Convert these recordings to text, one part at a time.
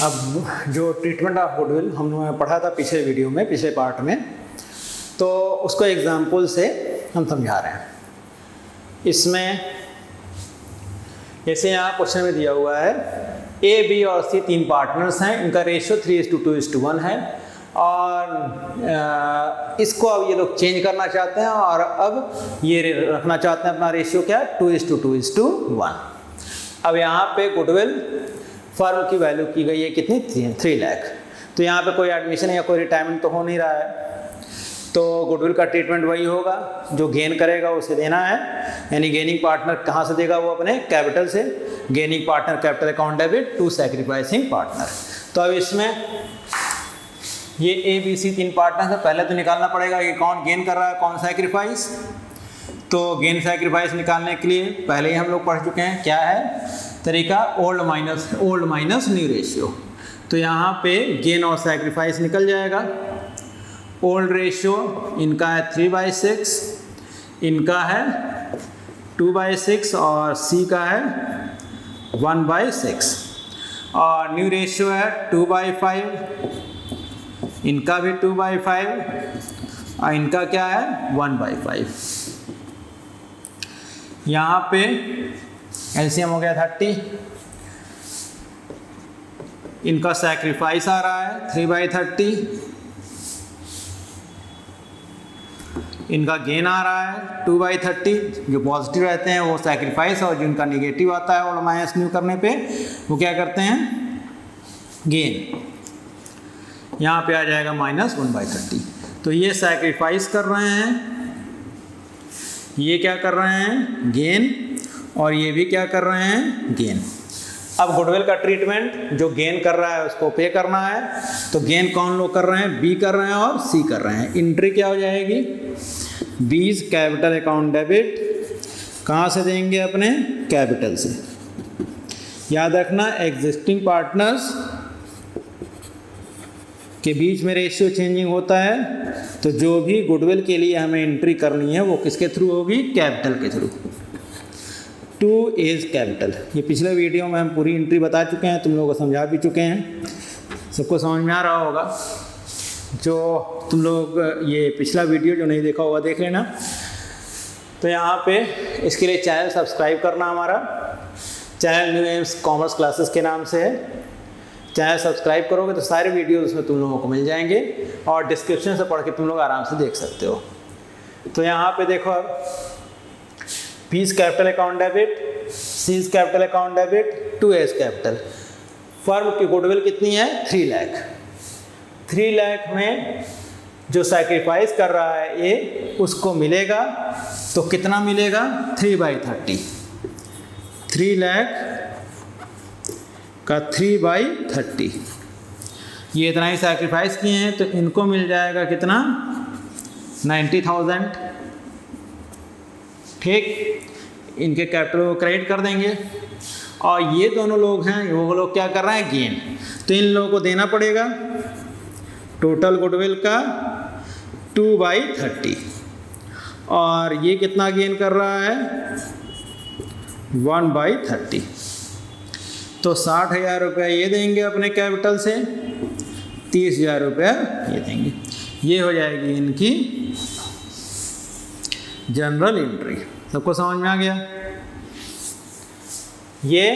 अब जो treatment of goodwill हमने पढ़ा था पिछले वीडियो में, पिछले पार्ट में, तो उसको एग्जाम्पल से हम समझा रहे हैं। इसमें जैसे यहाँ क्वेश्चन में दिया हुआ है ए, बी और सी तीन पार्टनर्स हैं, इनका रेशियो 3:2:1 है और इसको अब ये लोग चेंज करना चाहते हैं और अब ये रखना चाहते हैं अपना रेशियो क्या है 2:2:1। अब यहाँ पे गुडविल फर्म की वैल्यू की गई है कितनी 3 लाख। तो यहाँ पे कोई एडमिशन या कोई रिटायरमेंट तो हो नहीं रहा है, तो गुडविल का ट्रीटमेंट वही होगा, जो गेन करेगा उसे देना है। यानी गेनिंग पार्टनर कहाँ से देगा, वो अपने कैपिटल से। Gaining partner capital account debit to sacrificing partner. तो अब इसमें ये ए बी सी तीन पार्टनर है, पहले तो निकालना पड़ेगा कि कौन गेन कर रहा है कौन सैक्रिफाइस। तो गेन सैक्रिफाइस निकालने के लिए पहले ही हम लोग पढ़ चुके हैं, क्या है तरीका, ओल्ड माइनस न्यू रेशियो। तो यहाँ पे गेन और सैक्रिफाइस निकल जाएगा। ओल्ड रेशियो इनका है 3/6, इनका है 2/6 और सी का है 1/6 और न्यू रेशियो है 2/5, इनका भी 2/5 और इनका क्या है 1/5। यहाँ पे एलसीएम हो गया 30, इनका सैक्रिफाइस आ रहा है 3/30, इनका गेन आ रहा है 2/30। जो पॉजिटिव रहते हैं वो सैक्रिफाइस और जिनका निगेटिव आता है और माइनस न्यू करने पे वो क्या करते हैं गेन। यहाँ पे आ जाएगा -1/30। तो ये सैक्रिफाइस कर रहे हैं, ये क्या कर रहे हैं गेन, और ये भी क्या कर रहे हैं गेन। अब गुडविल का ट्रीटमेंट जो गेन कर रहा है उसको पे करना है। तो गेन कौन लोग कर रहे हैं, बी कर रहे हैं और सी कर रहे हैं। एंट्री क्या हो जाएगी, बीज कैपिटल अकाउंट डेबिट, कहाँ से देंगे अपने कैपिटल से। याद रखना एग्जिस्टिंग पार्टनर्स के बीच में रेशियो चेंजिंग होता है, तो जो भी गुडविल के लिए हमें एंट्री करनी है वो किसके थ्रू होगी, कैपिटल के थ्रू। Two is capital. ये पिछले वीडियो में हम पूरी एंट्री बता चुके हैं, तुम लोगों को समझा भी चुके हैं, सबको समझ में आ रहा होगा। जो तुम लोग ये पिछला वीडियो जो नहीं देखा होगा देख लेना। तो यहाँ पे इसके लिए चैनल सब्सक्राइब करना, हमारा channel new AIIMS commerce classes के नाम से है। चैनल सब्सक्राइब करोगे तो सारे वीडियोस में तुम लोगों को मिल जाएंगे और डिस्क्रिप्शन से पढ़ के तुम लोग आराम से देख सकते हो। तो यहाँ पे देखो अब B's capital account debit, C's capital account debit, to A's capital. Firm की गुडविल कितनी है 3 लाख। 3 लाख में जो सैक्रिफाइस कर रहा है ए उसको मिलेगा, तो कितना मिलेगा 3/30। 3 लाख का 3/30, ये इतना ही सैक्रिफाइस किए हैं, तो इनको मिल जाएगा कितना 90,000। ठीक, इनके कैपिटल को क्रेडिट कर देंगे। और ये दोनों लोग हैं, वो लोग क्या कर रहे हैं गेन, तो इन लोगों को देना पड़ेगा टोटल गुडविल का 2/30। और ये कितना गेन कर रहा है 1/30। तो 60,000 रुपये ये देंगे अपने कैपिटल से, 30,000 रुपये ये देंगे। ये हो जाएगी इनकी जनरल एंट्री। सबको समझ में आ गया। ये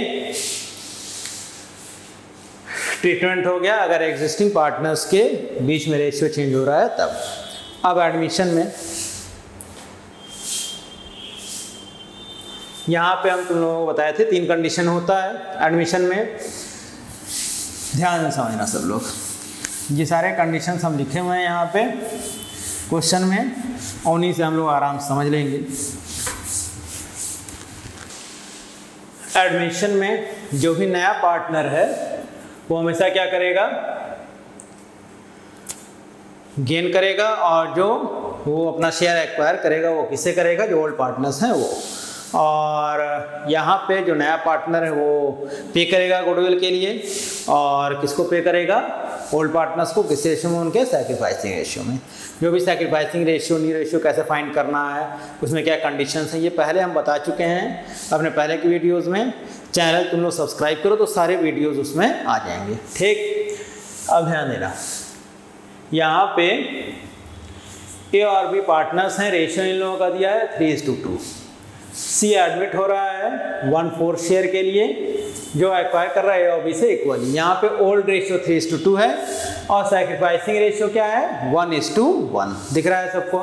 ट्रीटमेंट हो गया अगर एग्जिस्टिंग पार्टनर्स के बीच में रेशियो चेंज हो रहा है तब। अब एडमिशन में यहाँ पे हम तुम लोगों को बताए थे 3 कंडीशन होता है एडमिशन में, ध्यान से समझना सब लोग। ये सारे कंडीशंस हम लिखे हुए हैं यहाँ पे क्वेश्चन में, उन्हीं से हम लोग आराम से समझ लेंगे। एडमिशन में जो भी नया पार्टनर है वो हमेशा क्या करेगा गेन करेगा, और जो वो अपना शेयर एक्वायर करेगा वो किससे करेगा, जो ओल्ड पार्टनर्स हैं वो। और यहाँ पे जो नया पार्टनर है वो पे करेगा गुडविल के लिए, और किसको पे करेगा ओल्ड पार्टनर्स को, किस रेशियो में, उनके सैक्रिफाइसिंग रेशियो में। जो भी सैक्रिफाइसिंग रेशियो न्यू रेशियो कैसे फाइंड करना है, उसमें क्या कंडीशंस हैं, ये पहले हम बता चुके हैं अपने पहले की वीडियोस में। चैनल तुम लोग सब्सक्राइब करो तो सारे वीडियोस उसमें आ जाएंगे। ठीक, अब ध्यान देना, यहाँ पे ए और बी पार्टनर्स हैं, रेशियो इन लोगों का दिया है 3:2। सी एडमिट हो रहा है 1/4 शेयर के लिए, जो एक्वायर कर रहा है ए और बी से इक्वली। यहाँ पे ओल्ड रेशियो 3:2 है और सैक्रिफाइसिंग रेशियो क्या है 1:1। दिख रहा है सबको।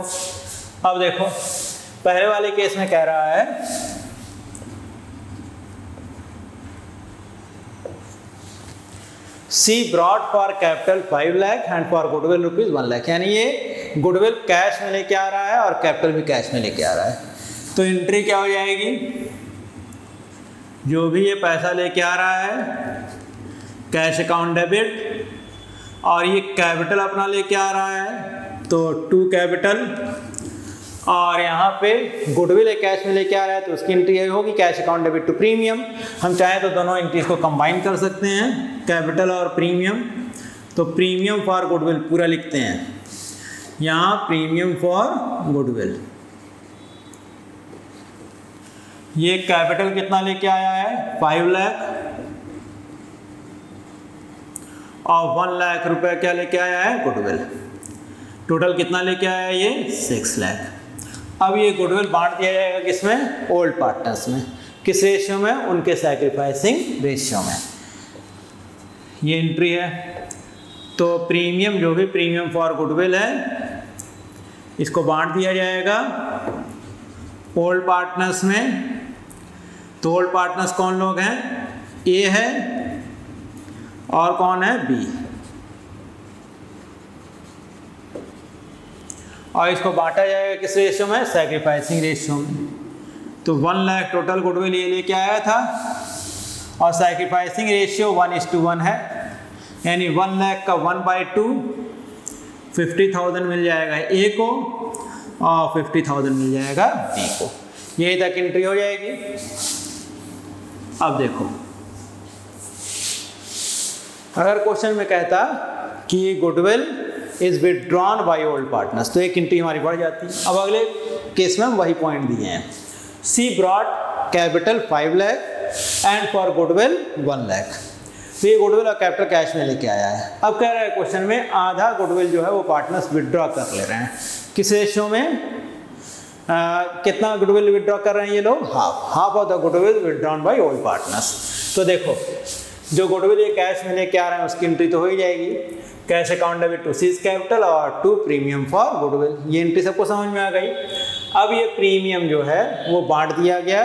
अब देखो पहले वाले केस में कह रहा है C brought for capital 5 lakh and for goodwill rupees 1 lakh, यानी ये गुडविल कैश में लेके आ रहा है और कैपिटल भी कैश में लेके आ रहा है। तो एंट्री क्या हो जाएगी, जो भी ये पैसा लेके आ रहा है कैश अकाउंट डेबिट, और ये कैपिटल अपना लेके आ रहा है तो टू कैपिटल, और यहाँ पे गुडविल कैश में लेके आ रहा है तो उसकी एंट्री होगी cash account debit to premium. हम चाहें तो दोनों एंट्रीज को कंबाइन कर सकते हैं, कैपिटल और प्रीमियम। तो प्रीमियम फॉर गुडविल पूरा लिखते हैं, यहाँ प्रीमियम फॉर गुडविल। ये कैपिटल कितना लेके आया है 5 लाख, और 1 लाख रुपए क्या लेके आया है गुडविल। टोटल कितना लेके आया है ये 6 लाख। अब ये गुडविल बांट दिया जाएगा किसमें, ओल्ड पार्टनर्स में। किस रेशियो में, उनके सैक्रिफाइसिंग रेशियो में। ये एंट्री है। तो प्रीमियम, जो भी प्रीमियम फॉर गुडविल है, इसको बांट दिया जाएगा ओल्ड पार्टनर्स में। तो ओल्ड पार्टनर्स कौन लोग हैं, ए है और कौन है बी, और इसको बांटा जाएगा किस रेशियो में, सैक्रिफाइसिंग रेशियो में। तो 1 लाख टोटल गुडविल ये लेके आया था और सैक्रिफाइसिंग रेशियो 1:1 है, यानी 1 लाख का 1/2 50,000 मिल जाएगा ए को और 50,000 मिल जाएगा बी को। यही तक एंट्री हो जाएगी। अब देखो, अगर क्वेश्चन में कहता कि goodwill is withdrawn by old partners, तो एक एंट्री हमारी बढ़ जाती। अब अगले केस में हम वही पॉइंट दिए हैं, C brought capital 5 lakh and for goodwill 1 lakh. तो ये गुडविल और कैपिटल कैश में लेके आया है। अब कह रहा है क्वेश्चन में आधा गुडविल जो है वो पार्टनर्स विदड्रॉ कर ले रहे हैं। किस रेशियो में, कितना गुडविल विदड्रॉ कर रहे हैं ये लोग, half of the goodwill withdrawn by old partners. तो देखो, जो गुडविल ये कैश में लेके आ रहे हैं उसकी एंट्री तो हो ही जाएगी, cash account debit to C's capital और टू प्रीमियम फॉर गुडविल। ये एंट्री सबको समझ में आ गई। अब ये प्रीमियम जो है वो बांट दिया गया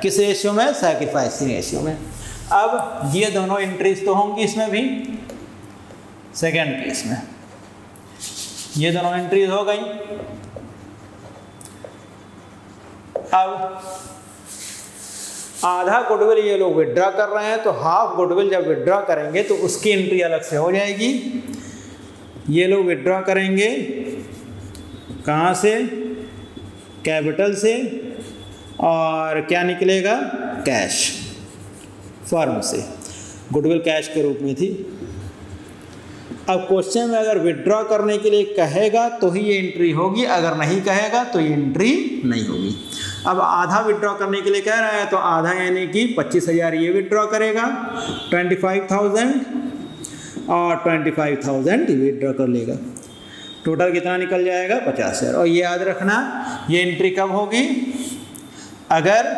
किस रेशियो में, सैक्रिफाइसिंग रेशियो में। अब ये दोनों एंट्रीज तो होंगी इसमें भी, सेकेंड केस में ये दोनों एंट्रीज हो गई। अब आधा गुडविल ये लोग विड्रॉ कर रहे हैं, तो हाफ गुडविल जब विड्रॉ करेंगे तो उसकी एंट्री अलग से हो जाएगी। ये लोग विड्रॉ करेंगे कहाँ से, कैपिटल से, और क्या निकलेगा, कैश फर्म से। गुडविल कैश के रूप में थी। अब क्वेश्चन में अगर विड्रॉ करने के लिए कहेगा तो ही ये एंट्री होगी, अगर नहीं कहेगा तो ये एंट्री नहीं होगी। अब आधा विड्रॉ करने के लिए कह रहा है तो आधा यानी कि 25,000 ये विड्रॉ करेगा, 25,000 और 25,000 विड्रॉ कर लेगा। टोटल कितना निकल जाएगा 50,000। और ये याद रखना, ये एंट्री कब होगी, अगर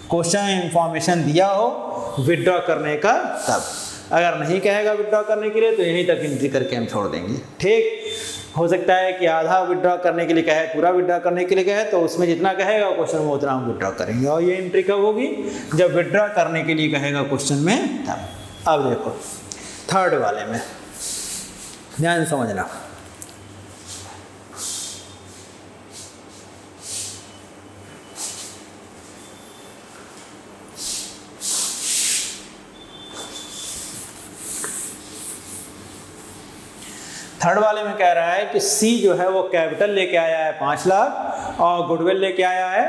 क्वेश्चन में इंफॉर्मेशन दिया हो विड्रॉ करने का तब। अगर नहीं कहेगा विड्रॉ करने के लिए तो यहीं तक एंट्री करके हम छोड़ देंगे। ठीक, हो सकता है कि आधा विड्रॉ करने के लिए कहे, पूरा विड्रॉ करने के लिए कहे, तो उसमें जितना कहेगा क्वेश्चन में उतना हम विड्रॉ करेंगे। और ये एंट्री कब होगी, जब विड्रॉ करने के लिए कहेगा क्वेश्चन में तब। अब देखो थर्ड वाले में ध्यान समझना। थर्ड वाले में कह रहा है कि सी जो है वो कैपिटल लेके आया है 5 लाख और गुडविल लेके आया है,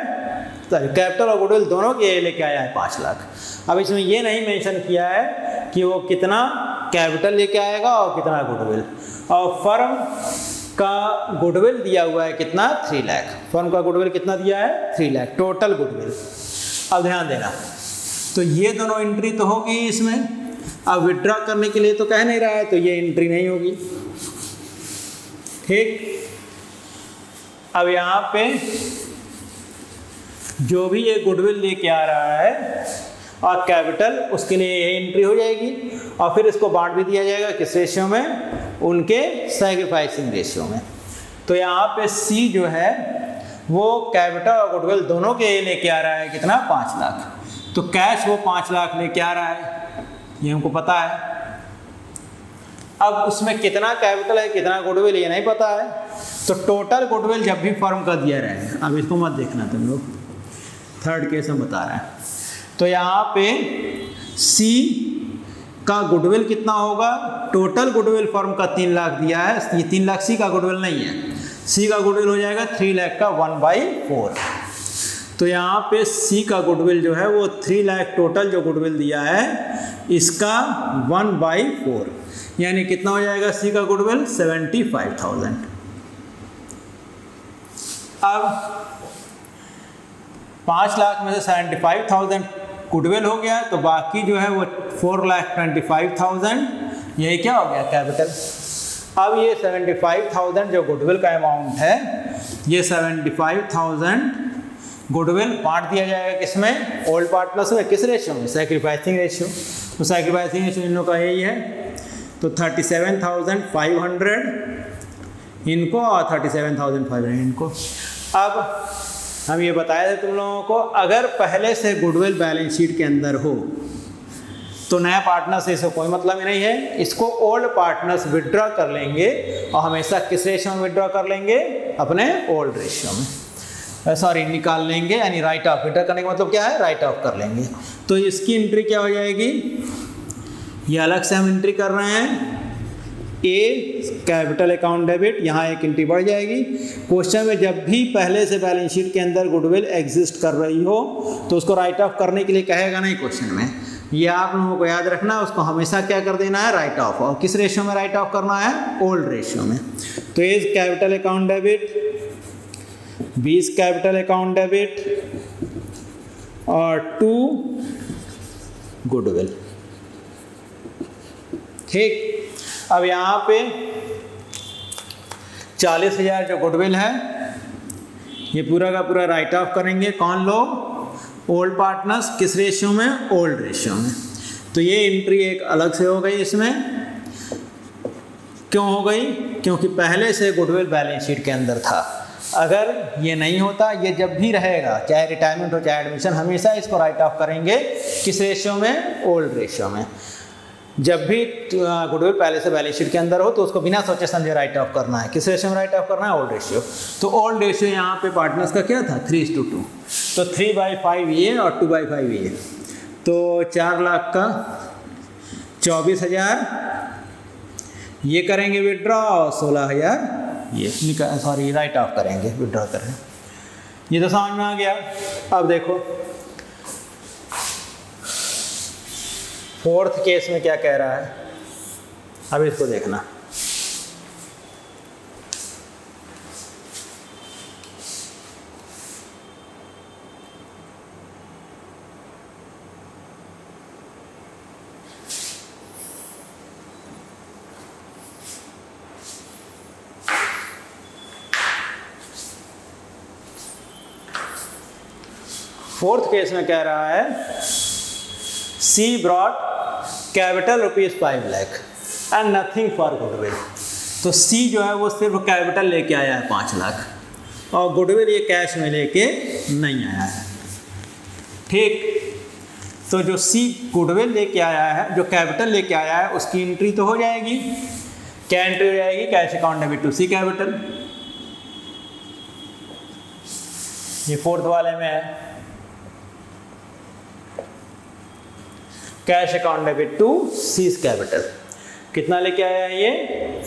कैपिटल और गुडविल दोनों के लेके आया है 5 लाख। अब इसमें ये नहीं मेंशन किया है कि वो कितना कैपिटल लेके आएगा और कितना गुडविल। और फर्म का गुडविल दिया हुआ है कितना, 3 लाख। फर्म का गुडविल कितना दिया है, 3 लाख टोटल गुडविल। अब ध्यान देना, तो ये दोनों एंट्री तो होगी इसमें। अब विड्रॉ करने के लिए तो कह नहीं रहा है, तो ये एंट्री नहीं होगी। ठीक, अब यहाँ पे जो भी ये गुडविल लेके आ रहा है और कैपिटल, उसके लिए ये एंट्री हो जाएगी और फिर इसको बांट भी दिया जाएगा किस रेशियो में, उनके सैक्रिफाइसिंग रेशियो में। तो यहाँ पे सी जो है वो कैपिटल और गुडविल दोनों के लेके आ रहा है कितना, 5 लाख। तो कैश वो 5 लाख लेके आ रहा है, ये हमको पता है। अब उसमें कितना कैपिटल है कितना गुडविल ये नहीं पता है, तो टोटल गुडविल जब भी फर्म का दिया रहेगा, अब इसको मत देखना तुम लोग, थर्ड केस में बता रहे हैं। तो यहाँ पे सी का गुडविल कितना होगा, टोटल गुडविल फर्म का 3 लाख दिया है, ये 3 लाख सी का गुडविल नहीं है, सी का गुडविल हो जाएगा 3 लाख का 1/4। तो यहाँ पे सी का गुडविल जो है वो 3 लाख टोटल जो गुडविल दिया है इसका 1/4, यानी कितना हो जाएगा सी का गुडविल, 75,000। अब 5 लाख में से 75,000 गुडविल हो गया, तो बाकी जो है वो 4,25,000, यही क्या हो गया, कैपिटल। अब ये 75,000 जो गुडविल का अमाउंट है, ये 75,000 गुडविल बांट दिया जाएगा किसमें, ओल्ड पार्टनर्स में, किस रेशियो में, सैक्रिफाइसिंग रेशियो। तो सैक्रिफाइसिंग रेशियो इन लोगों का यही है, तो 37,500 इनको और 37,500 इनको। अब हम ये बताए थे तुम लोगों को, अगर पहले से गुडविल बैलेंस शीट के अंदर हो तो नया पार्टनर से इसको कोई मतलब ही नहीं है, इसको ओल्ड पार्टनर्स विड्रॉ कर लेंगे और हमेशा किस रेशियो में विड्रॉ कर लेंगे, अपने ओल्ड रेशियो में, सॉरी निकाल लेंगे, यानी राइट ऑफ। विड्रॉ करने का मतलब क्या है, राइट ऑफ कर लेंगे। तो इसकी एंट्री क्या हो जाएगी, ये अलग से हम एंट्री कर रहे हैं, ए कैपिटल अकाउंट डेबिट, यहाँ एक एंट्री बढ़ जाएगी। क्वेश्चन में जब भी पहले से बैलेंस शीट के अंदर गुडविल एग्जिस्ट कर रही हो तो उसको राइट ऑफ करने के लिए कहेगा नहीं क्वेश्चन में, ये आप लोगों को याद रखना, उसको हमेशा क्या कर देना है, राइट ऑफ। और किस रेशियो में राइट ऑफ करना है, ओल्ड रेशियो में। तो A capital account debit, B capital account debit और 2 गुडविल। ठीक, अब यहाँ पे 40,000 जो गुडविल है ये पूरा का पूरा राइट ऑफ करेंगे, कौन लोग, ओल्ड पार्टनर्स, किस रेशियो में, ओल्ड रेशियो में। तो ये एंट्री एक अलग से हो गई इसमें, क्यों हो गई, क्योंकि पहले से गुडविल बैलेंस शीट के अंदर था। अगर ये नहीं होता, ये जब भी रहेगा, चाहे रिटायरमेंट हो चाहे एडमिशन, हमेशा इसको राइट ऑफ करेंगे किस रेशियो में, ओल्ड रेशियो में। जब भी गुडविल पहले से बैलेंस शीट के अंदर हो तो उसको बिना सोचे समझे राइट ऑफ करना है, किस रेशियो में राइट ऑफ करना है, ओल्ड रेशियो। तो ओल्ड रेशियो यहाँ पे पार्टनर्स का क्या था, 3:2, तो 3/5 ये और 2/5 ये, तो 4 लाख का 24,000 ये करेंगे विड्रॉ और 16,000 ये सॉरी राइट ऑफ करेंगे, विड्रॉ करें। ये तो समझ में आ गया। अब देखो फोर्थ केस में क्या कह रहा है, अब इसको देखना। फोर्थ केस में कह रहा है C brought capital ₹5 lakh and nothing for goodwill. तो सी जो है वो सिर्फ कैपिटल लेके आया है 5 लाख और गुडविल ये कैश में लेके नहीं आया है। ठीक, तो जो सी गुडविल लेके आया है, जो कैपिटल लेके आया है, उसकी एंट्री तो हो जाएगी। क्या एंट्री हो जाएगी, cash account debit to C capital, ये फोर्थ वाले में है। Cash account debit to C's capital, कितना लेके आया है ये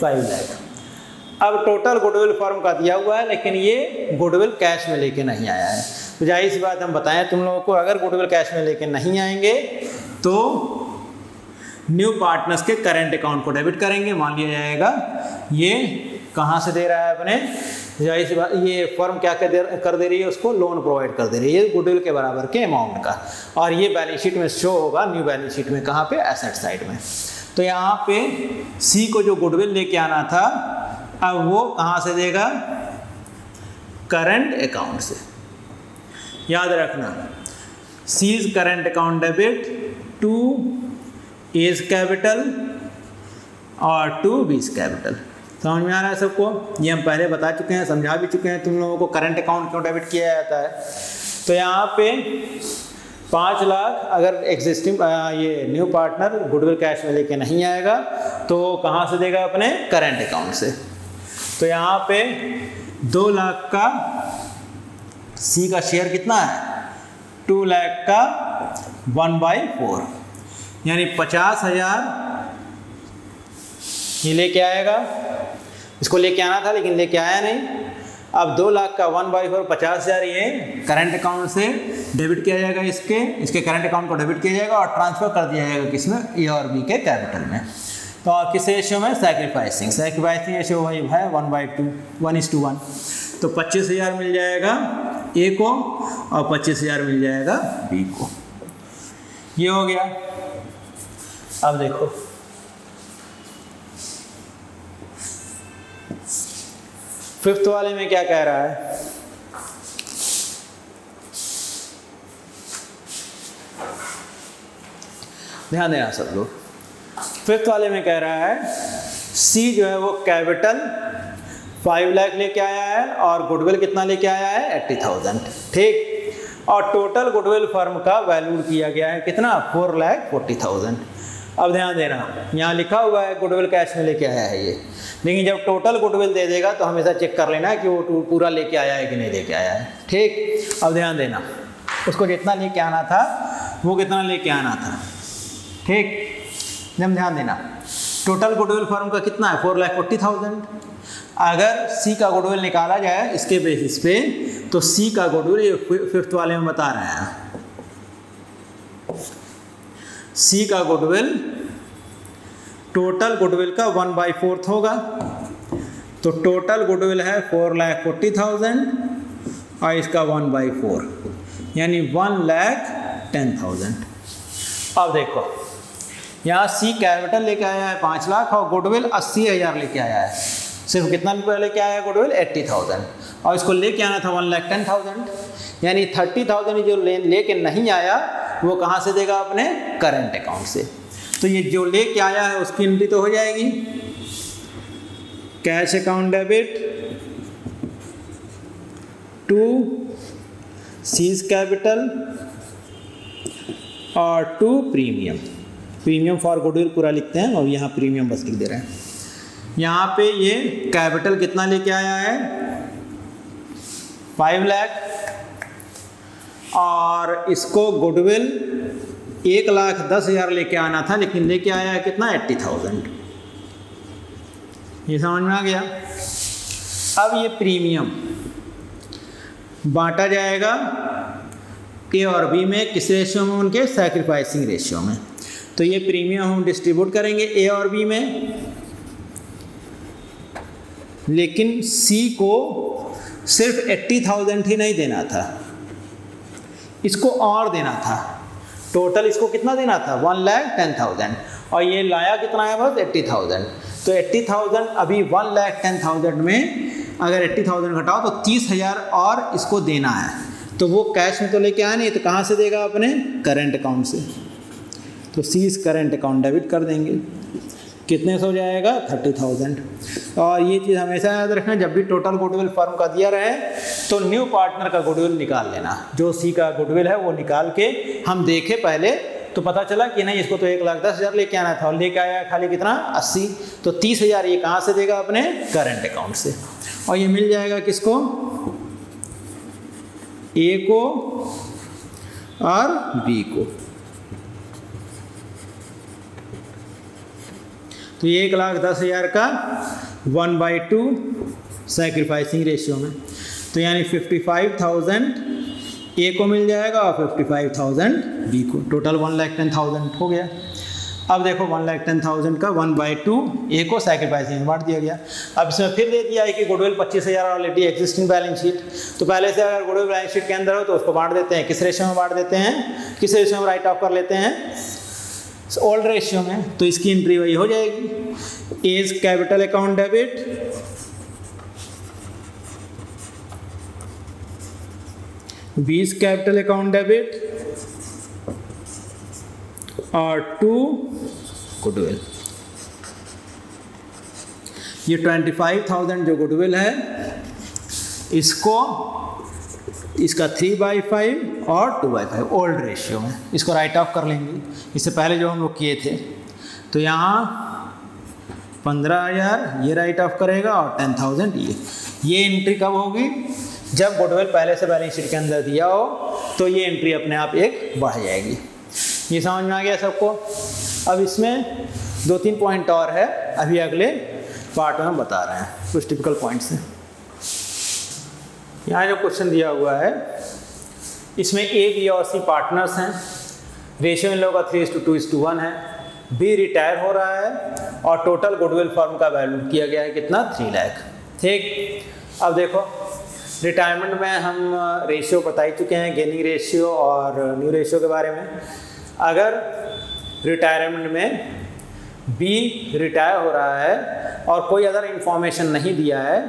5 लाख। अब टोटल गुडविल फर्म का दिया हुआ है, लेकिन ये गुडविल कैश में लेके नहीं आया है। तो जाहिर सी बात हम बताएं तुम लोगों को, अगर गुडविल कैश में लेके नहीं आएंगे तो न्यू पार्टनर्स के करंट अकाउंट को डेबिट करेंगे। मान लिया जाएगा ये कहाँ से दे रहा है, अपने जाहिर सी बात, ये फर्म क्या कर दे रही है, उसको लोन प्रोवाइड कर दे रही है गुडविल के बराबर के अमाउंट का, और ये बैलेंस शीट में शो होगा, न्यू बैलेंस शीट में, कहाँ पे, एसेट साइड में। तो यहाँ पे सी को जो गुडविल लेके आना था, अब वो कहाँ से देगा, करंट अकाउंट से। याद रखना, C's current account debit to A's capital और टू बीज कैपिटल। समझ में आ रहा है सबको? ये हम पहले बता चुके हैं, समझा भी चुके हैं तुम लोगों को करंट अकाउंट क्यों डेबिट किया जाता है। तो यहाँ पे 5 लाख अगर एग्जिस्टिंग ये न्यू पार्टनर गुडविल कैश में लेके नहीं आएगा तो कहाँ से देगा, अपने करंट अकाउंट से। तो यहाँ पे 2 लाख का सी का शेयर कितना है, 2 लाख का 1/4, यानी 50,000 ये लेके आएगा, इसको लेके आना था लेकिन लेके आया नहीं। अब 2 लाख का 1/4 50,000 ये करंट अकाउंट से डेबिट किया जाएगा, इसके करंट अकाउंट को डेबिट किया जाएगा और ट्रांसफर कर दिया जाएगा किसमें, ए और बी के कैपिटल में। तो किस रेशियो में, सैक्रिफाइसिंग रेशियो वही है 1/2, 1:1। तो 25,000 मिल जाएगा ए को और 25,000 मिल जाएगा बी को। ये हो गया। अब देखो फिफ्थ वाले में क्या कह रहा है, ध्यान देना सब लोग। फिफ्थ वाले में कह रहा है सी जो है वो कैपिटल 5 लाख लेके आया है और गुडविल कितना लेके आया है, 80,000, ठीक। और टोटल गुडविल फर्म का वैल्यू किया गया है कितना, 4,40,000। अब ध्यान देना, यहाँ लिखा हुआ है गुडविल कैश में लेके आया है ये, लेकिन जब टोटल गुडविल दे देगा तो हमेशा चेक कर लेना कि वो पूरा लेके आया है कि नहीं लेके आया है, ठीक। अब ध्यान देना, उसको जितना लेके आना था वो कितना लेके आना था, ठीक। जब ध्यान देना, टोटल गुडविल फर्म का कितना है, 4,40,000। अगर सी का गुडविल निकाला जाए इसके बेसिस पे, तो सी का गुडविल ये फिफ्थ वाले में बता रहे हैं, सी का गुडविल टोटल गुडविल का 1/4 होगा। तो टोटल गुडविल है 4,40,000 और इसका 1/4 यानी 1,10,000। अब देखो यहाँ सी कैपिटल लेके आया है 5 लाख और गुडविल 80,000 लेके आया है। सिर्फ कितना रुपया लेके आया है गुडविल, 80,000, और इसको लेके आना था 1,10,000, यानी 30,000 जो लेके नहीं आया वो कहाँ से देगा, अपने करंट अकाउंट से। तो ये जो लेके आया है उसकी एंट्री तो हो जाएगी, cash account debit to C's capital और टू प्रीमियम फॉर गुडविल पूरा लिखते हैं और यहाँ प्रीमियम बस लिख दे रहे हैं। यहाँ पे ये कैपिटल कितना लेके आया है, 5 लाख, और इसको गुडविल 1,10,000 लेके आना था लेकिन लेके आया है कितना, 80,000। ये समझ में आ गया। अब ये प्रीमियम बांटा जाएगा ए और बी में, किस रेशियो में, उनके सैक्रिफाइसिंग रेशियो में। तो ये प्रीमियम हम डिस्ट्रीब्यूट करेंगे ए और बी में, लेकिन सी को सिर्फ 80,000 ही नहीं देना था, इसको और देना था। टोटल इसको कितना देना था, 1,10,000, और ये लाया कितना है, बस 80,000। तो 80,000 अभी 1,10,000 में अगर 80,000 घटाओ तो 30,000 और इसको देना है। तो वो कैश में तो लेके आया नहीं, तो कहाँ से देगा, अपने करंट अकाउंट से। तो सीज करंट अकाउंट डेबिट कर देंगे, कितने से हो जाएगा, 30,000। और ये चीज़ हमेशा याद रखना, जब भी टोटल गुडविल फर्म का दिया रहे तो न्यू पार्टनर का गुडविल निकाल लेना। जो सी का गुडविल है वो निकाल के हम देखे पहले तो पता चला कि नहीं, इसको तो 1,10,000 लेके आना था और लेके आया खाली कितना, 80। तो 30,000 ये कहाँ से देगा, अपने करंट अकाउंट से। और ये मिल जाएगा किसको, ए को और बी को। तो ये 1,10,000 का 1/2 सैक्रिफाइसिंग रेशियो में, तो यानी 55,000 ए को मिल जाएगा और 55,000 बी को। टोटल 1,10,000 हो गया। अब देखो 1,10,000 का 1/2 ए को सैक्रिफाइस में बांट दिया गया। अब इसमें फिर दे दिया है कि goodwill 25,000 already existing balance sheet, तो पहले से अगर गुडविल बैलेंस शीट के अंदर हो तो उसको बांट देते हैं। किस रेशियो में बांट देते हैं, किस रेशियो में राइट ऑफ कर लेते हैं, ओल्ड रेशियो में। तो इसकी एंट्री वही हो जाएगी, A's capital account debit B is capital account debit और 2 गुडविल। ये 25,000 जो गुडविल है इसको, इसका 3/5 और 2/5 ओल्ड रेशियो में इसको राइट ऑफ कर लेंगे। इससे पहले जो हम लोग किए थे, तो यहाँ 15,000 ये राइट ऑफ करेगा और 10,000 ये एंट्री कब होगी, जब गुडविल पहले से बैलेंस शीट के अंदर दिया हो, तो ये एंट्री अपने आप एक बढ़ जाएगी। ये समझ में आ गया सबको। अब इसमें 2-3 पॉइंट और है, अभी अगले पार्ट में बता रहे हैं कुछ टिपिकल पॉइंट्स हैं। यहाँ जो क्वेश्चन दिया हुआ है इसमें ए, बी और सी पार्टनर्स हैं, रेशियो इन लोगों का 3:2:1 है, बी रिटायर हो रहा है और टोटल गुडविल फर्म का वैल्यू किया गया है कितना, 3 लाख। ठीक, अब देखो रिटायरमेंट में हम रेशियो बता ही चुके हैं, गेनिंग रेशियो और न्यू रेशियो के बारे में। अगर रिटायरमेंट में बी रिटायर हो रहा है और कोई अदर इंफॉर्मेशन नहीं दिया है,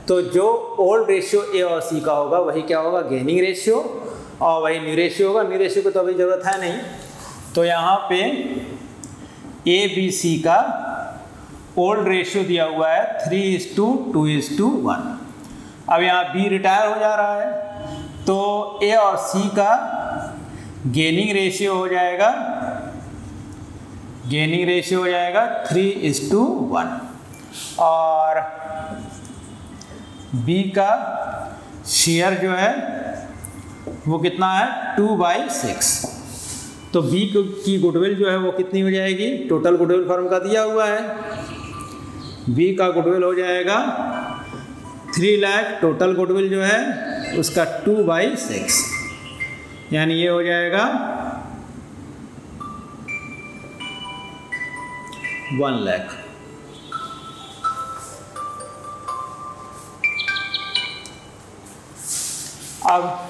तो जो ओल्ड रेशियो ए और सी का होगा वही क्या होगा, गेनिंग रेशियो, और वही न्यू रेशियो होगा। न्यू रेशियो की तो अभी ज़रूरत है नहीं, तो यहाँ पे ए बी सी का ओल्ड रेशियो दिया हुआ है 3:2:1। अब यहाँ बी रिटायर हो जा रहा है, तो ए और सी का गेनिंग रेशियो हो जाएगा, 3:1 और बी का शेयर जो है वो कितना है, 2/6। तो बी की गुडविल जो है वो कितनी हो जाएगी, टोटल गुडविल फर्म का दिया हुआ है, बी का गुडविल हो जाएगा 3 लाख, टोटल गुडविल जो है उसका 2/6, यानी ये हो जाएगा 1 लाख। अब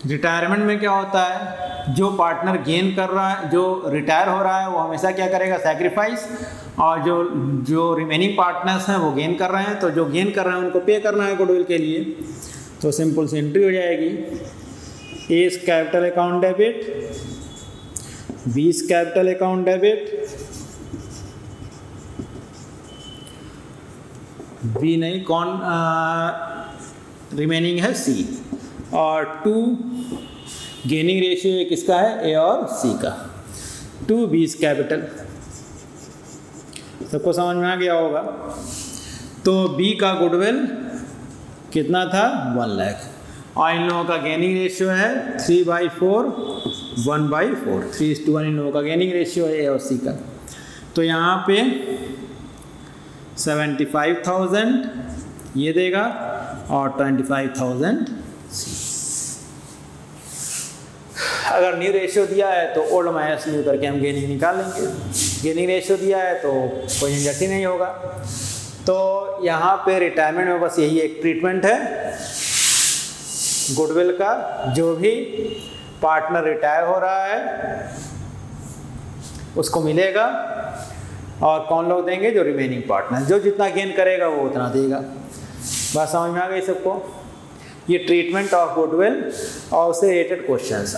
रिटायरमेंट में क्या होता है, जो पार्टनर गेन कर रहा है, जो रिटायर हो रहा है वो हमेशा क्या करेगा, सैक्रिफाइस, और जो रिमेनिंग पार्टनर्स हैं वो गेन कर रहे हैं, तो जो गेन कर रहे हैं उनको पे करना है गुडविल के लिए। तो सिंपल सी एंट्री हो जाएगी, A is capital account debit, B is capital account debit, B नहीं, कौन रिमेनिंग है सी, और 2 गेनिंग रेशियो किसका है, ए और सी का, 2 बी इज कैपिटल। सबको समझ में आ गया होगा। तो बी का गुडविल कितना था, 1 लाख, और इन लोगों का गेनिंग रेशियो है 3/4 1/4, 3:1 इन लोगों का गेनिंग रेशियो है ए और सी का। तो यहाँ पे 75,000 ये देगा और 25,000 सी। अगर न्यू रेशियो दिया है तो ओल्ड माइनस न्यू करके हम गेनिंग निकाल लेंगे, गेनिंग रेशियो दिया है तो कोई झंझट ही नहीं होगा। तो यहाँ पे रिटायरमेंट में बस यही एक ट्रीटमेंट है गुडविल का, जो भी पार्टनर रिटायर हो रहा है उसको मिलेगा, और कौन लोग देंगे, जो रिमेनिंग पार्टनर, जो जितना गेन करेगा वो उतना देगा। बात समझ में आ गई सबको। ये ट्रीटमेंट ऑफ गुडविल और उससे रिलेटेड क्वेश्चंस।